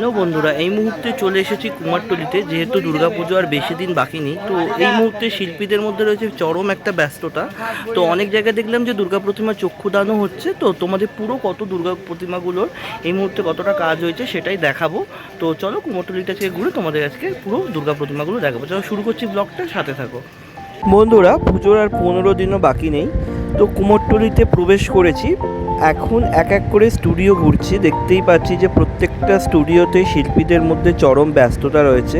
Hello বন্ধুরা, এই মুহূর্তে চলে এসেছি কুমারটুলিতে। যেহেতু দুর্গাপুজো আর বেশি দিন বাকি নেই, তো এই মুহূর্তে শিল্পীদের মধ্যে রয়েছে চরম একটা ব্যস্ততা। তো অনেক জায়গায় দেখলাম যে দুর্গা প্রতিমা চক্ষুদানও হচ্ছে। তো তোমাদের পুরো কত দুর্গা প্রতিমাগুলোর এই মুহূর্তে কতটা কাজ হয়েছে সেটাই দেখাবো। তো চলো কুমারটুলিটা থেকে ঘুরে তোমাদের আজকে পুরো দুর্গা প্রতিমাগুলো দেখাবো। চলো শুরু করছি ব্লগটা, সাথে থাকো। বন্ধুরা, পুজোর আর 15 দিনও বাকি নেই। তো কুমোরটুলিতে প্রবেশ করেছি। এখন এক এক করে স্টুডিও ঘুরছি। দেখতেই পাচ্ছি যে প্রত্যেকটা স্টুডিওতে শিল্পীদের মধ্যে চরম ব্যস্ততা রয়েছে।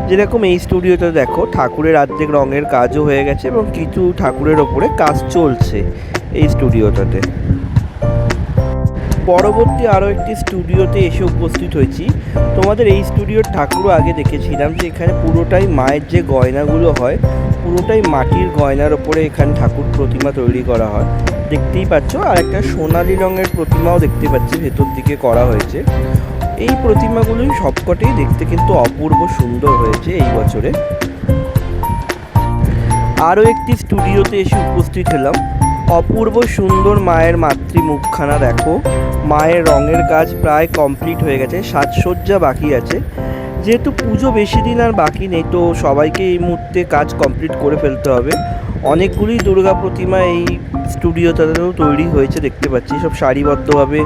যেরকম এই স্টুডিওতে দেখো, ঠাকুরের অর্ধেক রঙের কাজও হয়ে গেছে এবং কিছু ঠাকুরের ওপরে কাজ চলছে এই স্টুডিওটাতে। পরবর্তী আরও একটি স্টুডিওতে এসে উপস্থিত হয়েছি। তোমাদের এই স্টুডিওর ঠাকুরও আগে দেখেছিলাম যে এখানে পুরোটাই মায়ের যে গয়নাগুলো হয়, পুরোটাই মাটির গয়নার ওপরে এখানে ঠাকুর প্রতিমা তৈরি করা হয়। দেখতেই পাচ্ছ, আর একটা সোনালি রঙের প্রতিমাও দেখতে পাচ্ছি ভেতর দিকে করা হয়েছে। এই প্রতিমাগুলোই সবকটাই দেখতে কিন্তু অপূর্ব সুন্দর হয়েছে এই বছরে। আরও একটি স্টুডিওতে এসে উপস্থিত হলাম। অপূর্ব সুন্দর মায়ের মাতৃমুখখানা দেখো। মায়ের রঙের কাজ প্রায় কমপ্লিট হয়ে গেছে, সাজসজ্জা বাকি আছে। যেহেতু পুজো বেশি দিন আর বাকি নেই, তো সবাইকে এই মুহূর্তে কাজ কমপ্লিট করে ফেলতে হবে। অনেকগুলি দুর্গা প্রতিমা এই স্টুডিওটাতেও তৈরি হয়েছে, দেখতে পাচ্ছি সব সারিবদ্ধভাবে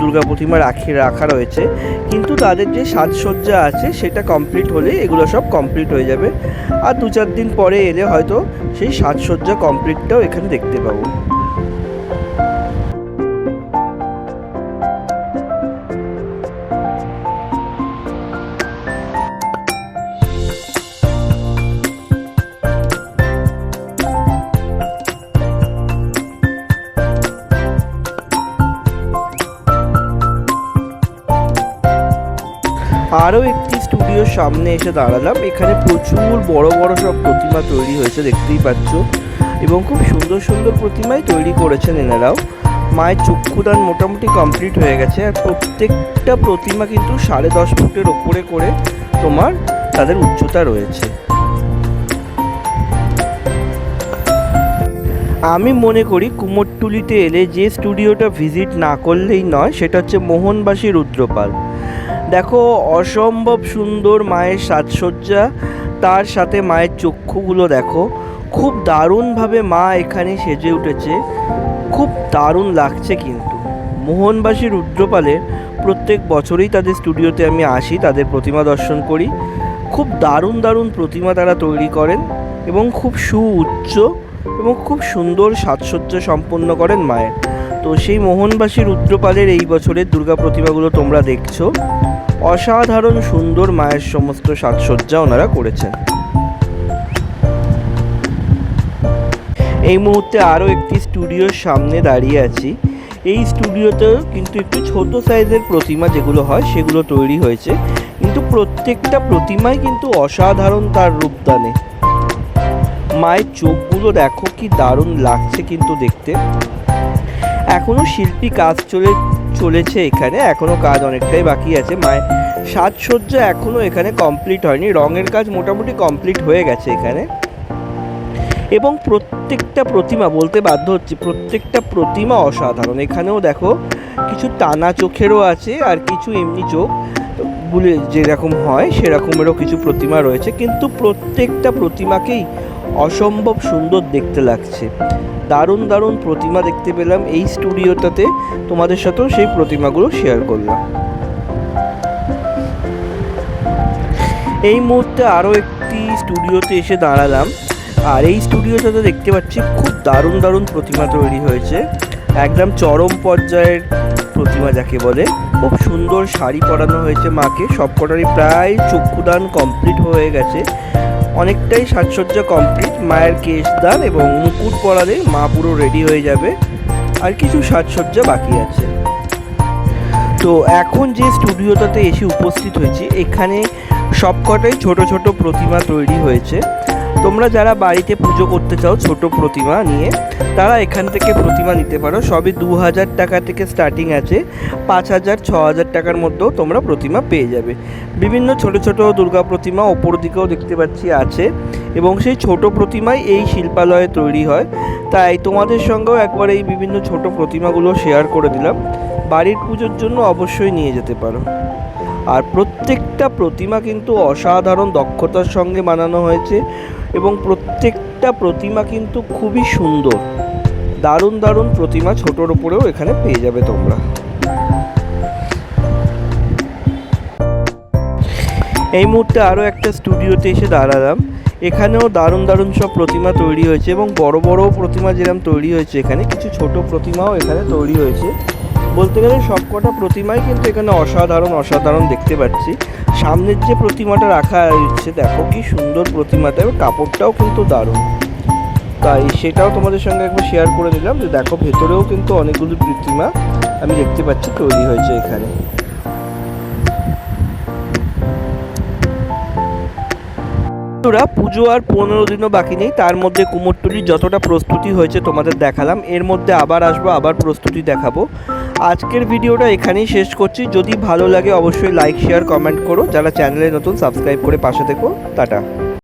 দুর্গা প্রতিমা রাখা রয়েছে। কিন্তু তাদের যে সাজসজ্জা আছে সেটা কমপ্লিট হলে এগুলো সব কমপ্লিট হয়ে যাবে। আর 2-4 দিন পরে এলে হয়তো সেই সাজসজ্জা কমপ্লিটটাও এখানে দেখতে পাবো। আরও একটি স্টুডিওর সামনে এসে দাঁড়ালাম। এখানে প্রচুর বড় বড় সব প্রতিমা তৈরি হয়েছে, দেখতেই পাচ্ছ, এবং খুব সুন্দর সুন্দর প্রতিমাই তৈরি করেছেন এনারাও। মায়ের চক্ষুদান মোটামুটি কমপ্লিট হয়ে গেছে, আর প্রত্যেকটা প্রতিমা কিন্তু 10.5 ফুটের ওপরে করে তোমার তাদের উচ্চতা রয়েছে। আমি মনে করি কুমোরটুলিতে এলে যে স্টুডিওটা ভিজিট না করলেই নয়, সেটা হচ্ছে মোহনবাসী রুদ্রপাল। দেখো, অসম্ভব সুন্দর মায়ের সাজসজ্জা, তার সাথে মায়ের চক্ষুগুলো দেখো। খুব দারুণভাবে মা এখানে সেজে উঠেছে, খুব দারুণ লাগছে। কিন্তু মোহনবাসী রুদ্রপালের প্রত্যেক বছরই তাদের স্টুডিওতে আমি আসি, তাদের প্রতিমা দর্শন করি। খুব দারুণ দারুণ প্রতিমা তারা তৈরি করেন এবং খুব সুউচ্চ এবং খুব সুন্দর সাজসজ্জা সম্পন্ন করেন মায়ের। তো সেই মোহনবাসী রুদ্রপালের এই বছরের দুর্গা প্রতিমাগুলো তোমরা দেখছো। অসাধারণ সুন্দর মায়ের সমস্ত সাজসজ্জা ওনারা করেছেন। এই মুহূর্তে আরও একটি স্টুডিওর সামনে দাঁড়িয়ে আছি। এই স্টুডিওতেও কিন্তু একটু ছোট সাইজের প্রতিমা যেগুলো হয় সেগুলো তৈরি হয়েছে, কিন্তু প্রত্যেকটা প্রতিমাই কিন্তু অসাধারণ তার রূপদানে। মায়ের চোখগুলো দেখো কি দারুণ লাগছে কিন্তু দেখতে। এখনও শিল্পী কাজ চলেছে এখানে, এখনও কাজ অনেকটাই বাকি আছে। মায়ের সাজসজ্জা এখনও এখানে কমপ্লিট হয়নি, রঙের কাজ মোটামুটি কমপ্লিট হয়ে গেছে এখানে। এবং প্রত্যেকটা প্রতিমা, বলতে বাধ্য হচ্ছে, প্রত্যেকটা প্রতিমা অসাধারণ। এখানেও দেখো কিছু টানা চোখেরও আছে, আর কিছু এমনি চোখ বলে যেরকম হয় সেরকমেরও কিছু প্রতিমা রয়েছে। কিন্তু প্রত্যেকটা প্রতিমাকেই অসম্ভব সুন্দর দেখতে লাগছে। দারুণ দারুণ প্রতিমা দেখতে পেলাম এই স্টুডিওটাতে। তোমাদের সাথেও সেই প্রতিমাগুলো শেয়ার করলাম। এই মুহূর্তে আরও একটি স্টুডিওতে এসে দাঁড়ালাম, আর এই স্টুডিওটাতে দেখতে পাচ্ছি খুব দারুণ দারুণ প্রতিমা তৈরি হয়েছে। একদম চরম পর্যায়ের প্রতিমা যাকে বলে। খুব সুন্দর শাড়ি পরানো হয়েছে মাকে, সবকটারই প্রায় চক্ষুদান কমপ্লিট হয়ে গেছে। অনেকটাই সাজসজ্জা কমপ্লিট। মায়ের কেশদান এবং মুকুট পরালে মা পুরো রেডি হয়ে যাবে, আর কিছু সাজসজ্জা বাকি আছে। তো এখন যে স্টুডিওটাতে এসে উপস্থিত হয়েছি, এখানে সবকটাই ছোট ছোট প্রতিমা তৈরি হয়েছে। তোমরা যারা বাড়িতে পুজো করতে চাও ছোট প্রতিমা নিয়ে, তারা এখান থেকে প্রতিমা নিতে পারো। সবই 2000 টাকা থেকে স্টার্টিং আছে, 5000, 6000 টাকার মধ্যেও তোমরা প্রতিমা পেয়ে যাবে। বিভিন্ন ছোট ছোট দুর্গা প্রতিমা ওপর দিকেও দেখতে পাচ্ছি আছে, এবং সেই ছোট প্রতিমাই এই শিল্পালয়ে তৈরি হয়। তাই তোমাদের সঙ্গেও একবার এই বিভিন্ন ছোট প্রতিমাগুলো শেয়ার করে দিলাম। বাড়ির পুজোর জন্য অবশ্যই নিয়ে যেতে পারো। আর প্রত্যেকটা প্রতিমা কিন্তু অসাধারণ দক্ষতার সঙ্গে বানানো হয়েছে এবং প্রত্যেকটা প্রতিমা কিন্তু খুবই সুন্দর। দারুণ দারুণ প্রতিমা ছোটোর ওপরেও এখানে পেয়ে যাবে তোমরা। এই মুহূর্তে আরও একটা স্টুডিওতে এসে দাঁড়ালাম। এখানেও দারুণ দারুণ সব প্রতিমা তৈরি হয়েছে এবং বড় বড় প্রতিমা যেরকম তৈরি হয়েছে, এখানে কিছু ছোট প্রতিমাও এখানে তৈরি হয়েছে। বলতে গেলে সবকটা প্রতিমাই কিন্তু এখানে অসাধারণ অসাধারণ দেখতে পাচ্ছি। সামনের যে প্রতিমাটা রাখা হচ্ছে, দেখো কি সুন্দর প্রতিমাটা, এবং কাপড়টাও কিন্তু দারুণ। তাই সেটাও তোমাদের সঙ্গে একবার শেয়ার করে নিলাম যে দেখো ভেতরেও কিন্তু অনেকগুলো প্রতিমা আমি দেখতে পাচ্ছি তৈরি হয়েছে এখানে। পুজো আর 15 দিনও বাকি নেই, তার মধ্যে কুমোরটুলির যতটা প্রস্তুতি হয়েছে তোমাদের দেখালাম। এর মধ্যে আবার আসবো, আবার প্রস্তুতি দেখাবো। আজকের ভিডিওটা এখানেই শেষ করছি। যদি ভালো লাগে অবশ্যই লাইক শেয়ার কমেন্ট করো। যারা চ্যানেলে নতুন সাবস্ক্রাইব করে পাশে থেকো। টাটা।